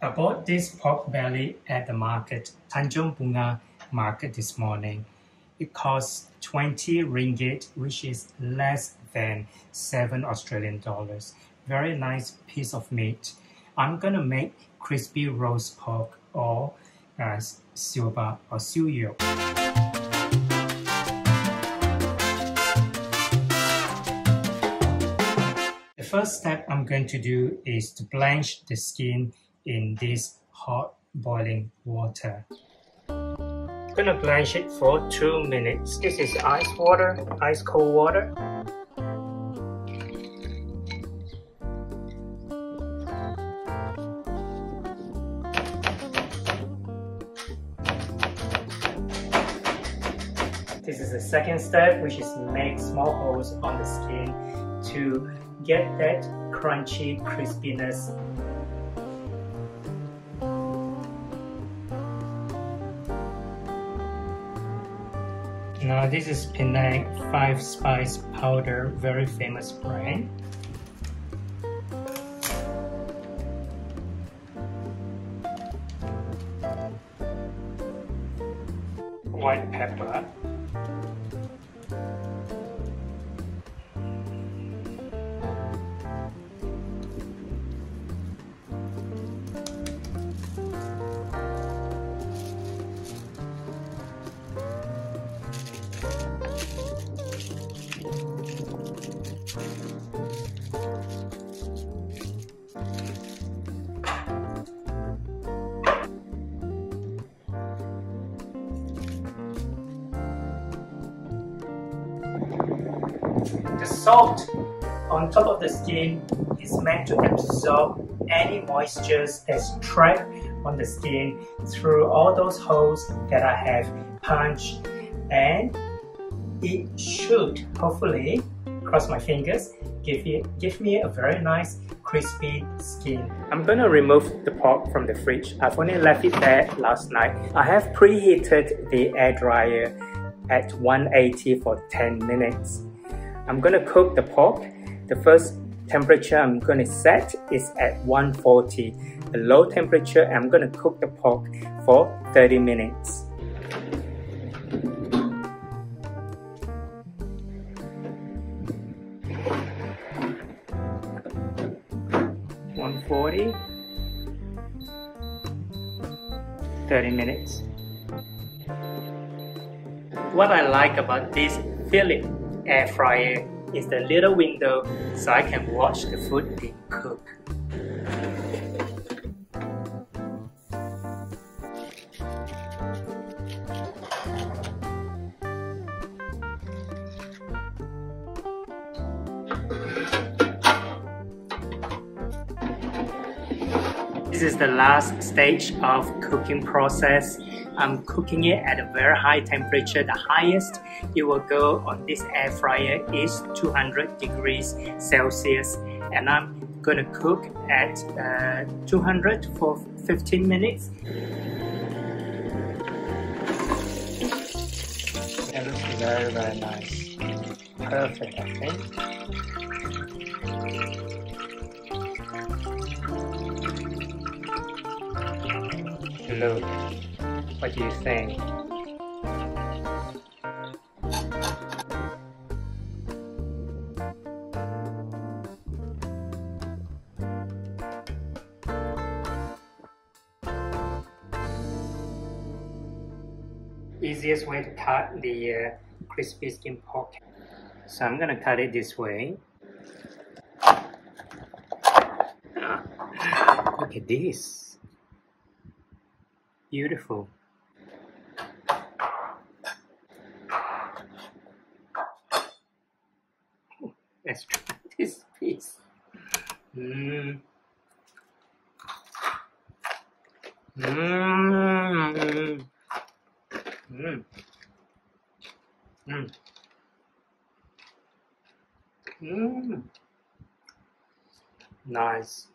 I bought this pork belly at the market, Tanjung Bunga market this morning. It costs 20 ringgit, which is less than 7 Australian dollars. Very nice piece of meat. I'm gonna make crispy roast pork or Sio Bak or Siew Yok. The first step I'm going to do is to blanch the skin in this hot boiling water. I'm gonna blanch it for 2 minutes. This is ice water, ice cold water. This is the second step, which is make small holes on the skin to get that crunchy crispiness. Now this is Penang 5 spice powder, very famous brand. White pepper. The salt on top of the skin is meant to absorb any moistures that's trapped on the skin through all those holes that I have punched, and it should hopefully, cross my fingers, give me a very nice crispy skin. I'm gonna remove the pork from the fridge. I've only left it there last night. I have preheated the air dryer at 180 for 10 minutes. I'm gonna cook the pork. The first temperature I'm gonna set is at 140. The low temperature, I'm gonna cook the pork for 30 minutes. (140), 30 minutes. What I like about this Philips air fryer is the little window so I can watch the food being cooked. This is the last stage of cooking process. I'm cooking it at a very high temperature. The highest it will go on this air fryer is 200 degrees Celsius, and I'm gonna cook at 200 for 15 minutes. That looks very, very nice. Perfect, I think. Look, what do you think? Easiest way to cut the crispy skin pork. So I'm gonna cut it this way. Look at this. Beautiful. Let's try this piece. Mm. Mm. Mm. Mm. Mm. Nice.